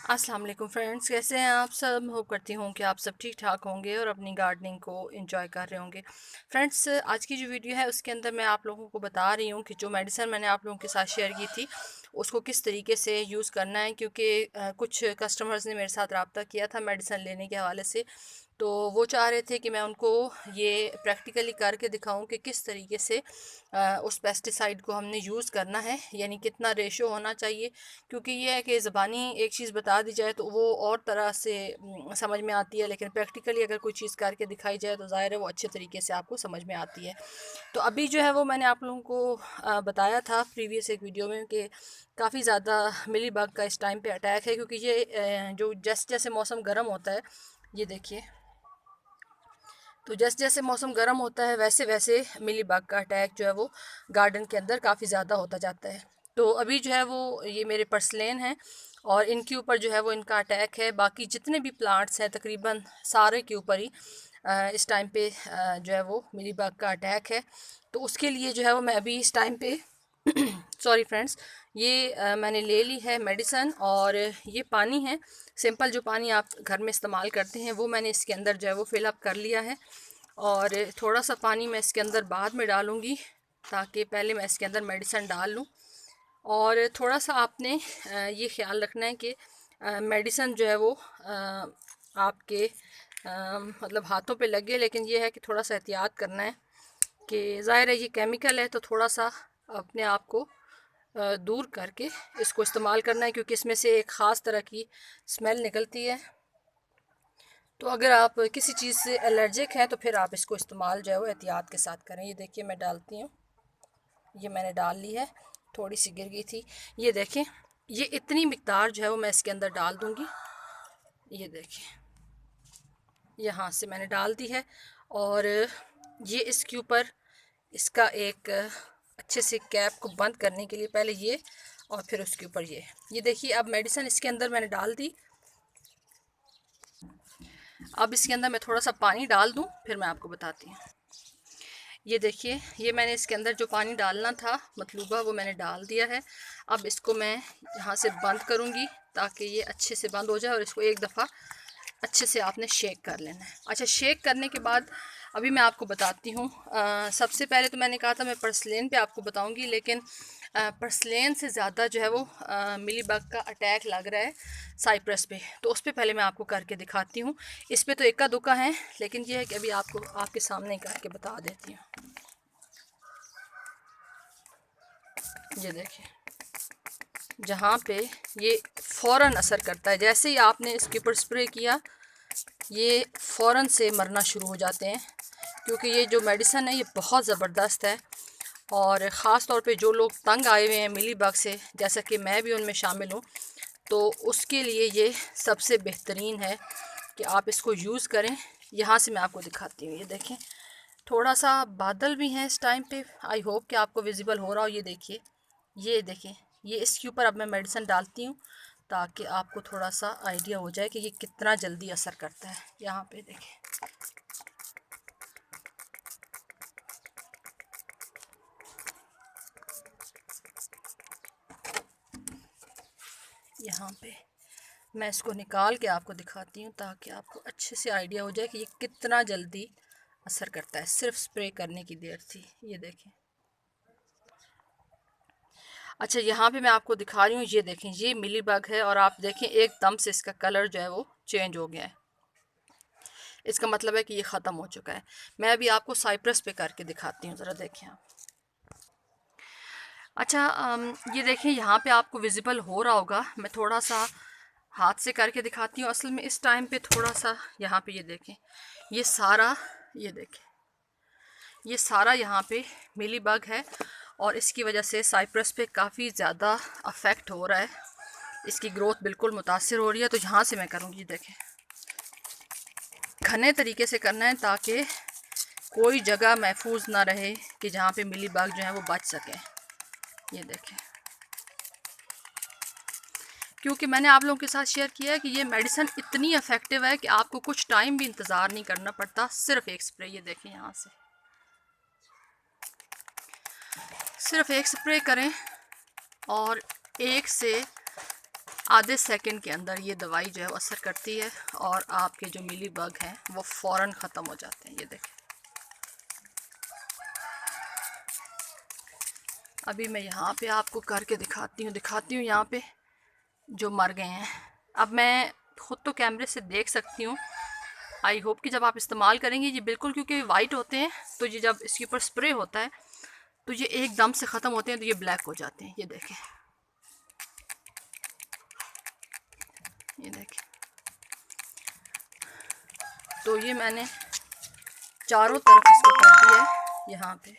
अस्सलाम वालेकुम फ्रेंड्स, कैसे हैं आप सब। होप करती हूँ कि आप सब ठीक ठाक होंगे और अपनी गार्डनिंग को एंजॉय कर रहे होंगे। फ्रेंड्स, आज की जो वीडियो है उसके अंदर मैं आप लोगों को बता रही हूँ कि जो मेडिसिन मैंने आप लोगों के साथ शेयर की थी उसको किस तरीके से यूज़ करना है, क्योंकि कुछ कस्टमर्स ने मेरे साथ रब्ता किया था मेडिसिन लेने के हवाले से। तो वो चाह रहे थे कि मैं उनको ये प्रैक्टिकली करके दिखाऊं कि किस तरीके से उस पेस्टिसाइड को हमने यूज़ करना है, यानी कितना रेशो होना चाहिए। क्योंकि ये है कि ज़बानी एक चीज़ बता दी जाए तो वो और तरह से समझ में आती है, लेकिन प्रैक्टिकली अगर कोई चीज़ करके दिखाई जाए तो ज़ाहिर है वो अच्छे तरीके से आपको समझ में आती है। तो अभी जो है वो मैंने आप लोगों को बताया था प्रीवियस एक वीडियो में कि काफ़ी ज़्यादा मिली बग का इस टाइम पे अटैक है, क्योंकि ये जो जैसे जैसे मौसम गर्म होता है, ये देखिए, तो जैसे जैसे मौसम गर्म होता है वैसे वैसे मिली बग का अटैक जो है वो गार्डन के अंदर काफ़ी ज़्यादा होता जाता है। तो अभी जो है वो ये मेरे पर्सलेन हैं और इनके ऊपर जो है वो इनका अटैक है। बाकी जितने भी प्लांट्स हैं तकरीबन सारे के ऊपर ही इस टाइम पे जो है वो मिली बग का अटैक है। तो उसके लिए जो है वो मैं अभी इस टाइम पे सॉरी फ्रेंड्स, ये मैंने ले ली है मेडिसन, और ये पानी है सिंपल, जो पानी आप घर में इस्तेमाल करते हैं वो मैंने इसके अंदर जो है वो फिलअप कर लिया है। और थोड़ा सा पानी मैं इसके अंदर बाद में डालूँगी, ताकि पहले मैं इसके अंदर मेडिसन डाल लूँ। और थोड़ा सा आपने ये ख्याल रखना है कि मेडिसन जो है वो आपके मतलब हाथों पे लगे, लेकिन ये है कि थोड़ा सा एहतियात करना है कि ज़ाहिर है ये केमिकल है, तो थोड़ा सा अपने आप को दूर करके इसको इस्तेमाल करना है, क्योंकि इसमें से एक ख़ास तरह की स्मेल निकलती है। तो अगर आप किसी चीज़ से एलर्जिक हैं तो फिर आप इसको इस्तेमाल जो है वो एहतियात के साथ करें। ये देखिए मैं डालती हूँ, ये मैंने डाल ली है, थोड़ी सी गिर गई थी। ये देखें, ये इतनी मिकदार जो है वो मैं इसके अंदर डाल दूँगी। ये देखिए, यहाँ से मैंने डाल दी है। और ये इसके ऊपर इसका एक अच्छे से कैप को बंद करने के लिए पहले ये, और फिर उसके ऊपर ये देखिए, अब मेडिसिन इसके अंदर मैंने डाल दी। अब इसके अंदर मैं थोड़ा सा पानी डाल दूँ, फिर मैं आपको बताती हूँ। ये देखिए, ये मैंने इसके अंदर जो पानी डालना था मतलूबा वो मैंने डाल दिया है। अब इसको मैं यहाँ से बंद करूँगी ताकि ये अच्छे से बंद हो जाए, और इसको एक दफ़ा अच्छे से आपने शेक कर लेना है। अच्छा, शेक करने के बाद अभी मैं आपको बताती हूँ। सबसे पहले तो मैंने कहा था मैं पर्सलेन पे आपको बताऊँगी, लेकिन पर्सलेन से ज़्यादा जो है वो मिली बग का अटैक लग रहा है साइप्रस पे, तो उस पर पहले मैं आपको करके दिखाती हूँ। इस पर तो इक्का दुक्का है, लेकिन ये है कि अभी आपको आपके सामने करके बता देती हूँ। ये देखिए, जहाँ पे ये फ़ौरन असर करता है, जैसे ही आपने इसके ऊपर स्प्रे किया ये फ़ौरन से मरना शुरू हो जाते हैं, क्योंकि ये जो मेडिसन है ये बहुत ज़बरदस्त है। और ख़ास तौर पे जो लोग तंग आए हुए हैं मिली बग से, जैसा कि मैं भी उनमें शामिल हूँ, तो उसके लिए ये सबसे बेहतरीन है कि आप इसको यूज़ करें। यहाँ से मैं आपको दिखाती हूँ, ये देखें, थोड़ा सा बादल भी हैं इस टाइम पे, आई होप कि आपको विजिबल हो रहा हो। ये देखिए, ये देखें, ये इसके ऊपर अब मैं मेडिसिन डालती हूँ ताकि आपको थोड़ा सा आइडिया हो जाए कि ये कितना जल्दी असर करता है। यहाँ पे देखें, यहाँ पे मैं इसको निकाल के आपको दिखाती हूँ ताकि आपको अच्छे से आइडिया हो जाए कि ये कितना जल्दी असर करता है। सिर्फ स्प्रे करने की देर थी, ये देखें। अच्छा, यहाँ पे मैं आपको दिखा रही हूँ, ये देखें, ये मिली बग है, और आप देखें एकदम से इसका कलर जो है वो चेंज हो गया है। इसका मतलब है कि ये ख़त्म हो चुका है। मैं अभी आपको साइप्रस पे करके दिखाती हूँ, ज़रा देखें आप। अच्छा, ये देखें, यहाँ पे आपको विजिबल हो रहा होगा, मैं थोड़ा सा हाथ से करके दिखाती हूँ। असल में इस टाइम पे थोड़ा सा यहाँ पे ये देखें, ये सारा, ये देखें, ये सारा यहाँ पे मिली बग है, और इसकी वजह से साइप्रस पे काफ़ी ज़्यादा अफेक्ट हो रहा है, इसकी ग्रोथ बिल्कुल मुतासिर हो रही है। तो यहाँ से मैं करूँगी, देखें, घने तरीके से करना है ताकि कोई जगह महफूज ना रहे कि जहाँ पे मिली बग जो है वो बच सकें। ये देखें, क्योंकि मैंने आप लोगों के साथ शेयर किया है कि ये मेडिसिन इतनी इफ़ेक्टिव है कि आपको कुछ टाइम भी इंतज़ार नहीं करना पड़ता, सिर्फ एक स्प्रे। ये देखें, यहाँ से सिर्फ एक स्प्रे करें और 1 से आधे सेकंड के अंदर ये दवाई जो है वो असर करती है और आपके जो मिली बग हैं वो फ़ौरन ख़त्म हो जाते हैं। ये देखें, अभी मैं यहाँ पे आपको करके दिखाती हूँ यहाँ पे जो मर गए हैं। अब मैं ख़ुद तो कैमरे से देख सकती हूँ। आई होप कि जब आप इस्तेमाल करेंगे ये बिल्कुल, क्योंकि वाइट होते हैं तो ये जब इसके ऊपर स्प्रे होता है तो ये एकदम से ख़त्म होते हैं, तो ये ब्लैक हो जाते हैं। ये देखें, ये देखें। तो ये मैंने चारों तरफ इसको कर दिया है यहाँ पे,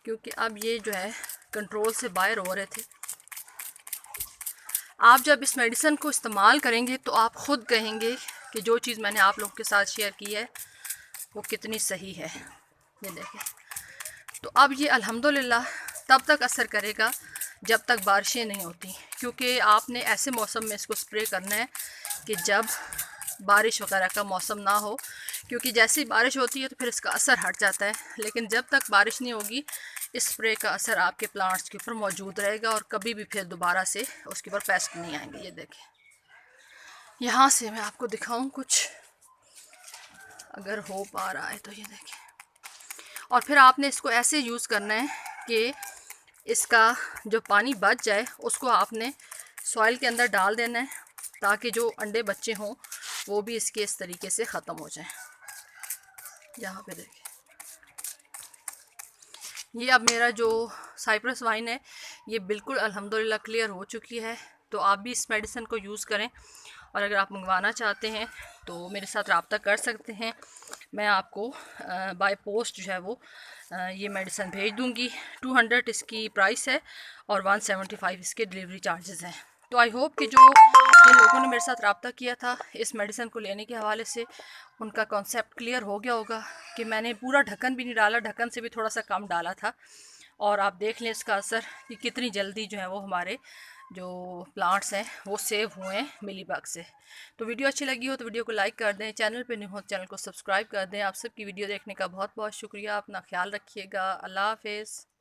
क्योंकि अब ये जो है कंट्रोल से बाहर हो रहे थे। आप जब इस मेडिसिन को इस्तेमाल करेंगे तो आप ख़ुद कहेंगे कि जो चीज़ मैंने आप लोगों के साथ शेयर की है वो कितनी सही है। ये देखें, तो अब ये अल्हम्दुलिल्लाह तब तक असर करेगा जब तक बारिशें नहीं होती, क्योंकि आपने ऐसे मौसम में इसको स्प्रे करना है कि जब बारिश वगैरह का मौसम ना हो, क्योंकि जैसे ही बारिश होती है तो फिर इसका असर हट जाता है। लेकिन जब तक बारिश नहीं होगी इस स्प्रे का असर आपके प्लांट्स के ऊपर मौजूद रहेगा और कभी भी फिर दोबारा से उसके ऊपर पेस्ट नहीं आएंगे। ये देखें, यहाँ से मैं आपको दिखाऊं कुछ, अगर हो पा रहा है तो ये देखें। और फिर आपने इसको ऐसे यूज़ करना है कि इसका जो पानी बच जाए उसको आपने सॉइल के अंदर डाल देना है, ताकि जो अंडे बच्चे हों वो भी इसके इस तरीके से ख़त्म हो जाएं। यहाँ पे देखें, ये अब मेरा जो साइप्रस वाइन है ये बिल्कुल अल्हम्दुलिल्लाह क्लियर हो चुकी है। तो आप भी इस मेडिसिन को यूज़ करें, और अगर आप मंगवाना चाहते हैं तो मेरे साथ रब्ता कर सकते हैं। मैं आपको बाय पोस्ट जो है वो ये मेडिसिन भेज दूँगी। 200 इसकी प्राइस है और 175 इसके डिलीवरी चार्जेस हैं। तो आई होप कि जिन लोगों ने मेरे साथ रब्ता किया था इस मेडिसिन को लेने के हवाले से, उनका कॉन्सेप्ट क्लियर हो गया होगा कि मैंने पूरा ढक्कन भी नहीं डाला, ढक्कन से भी थोड़ा सा कम डाला था। और आप देख लें इसका असर कि कितनी जल्दी जो है वो हमारे जो प्लांट्स हैं वो सेव हुए हैं मिलीबग से। तो वीडियो अच्छी लगी हो तो वीडियो को लाइक कर दें, चैनल पे नहीं हो तो चैनल को सब्सक्राइब कर दें। आप सबकी वीडियो देखने का बहुत बहुत शुक्रिया। अपना ख्याल रखिएगा। अल्लाह हाफ़िज़।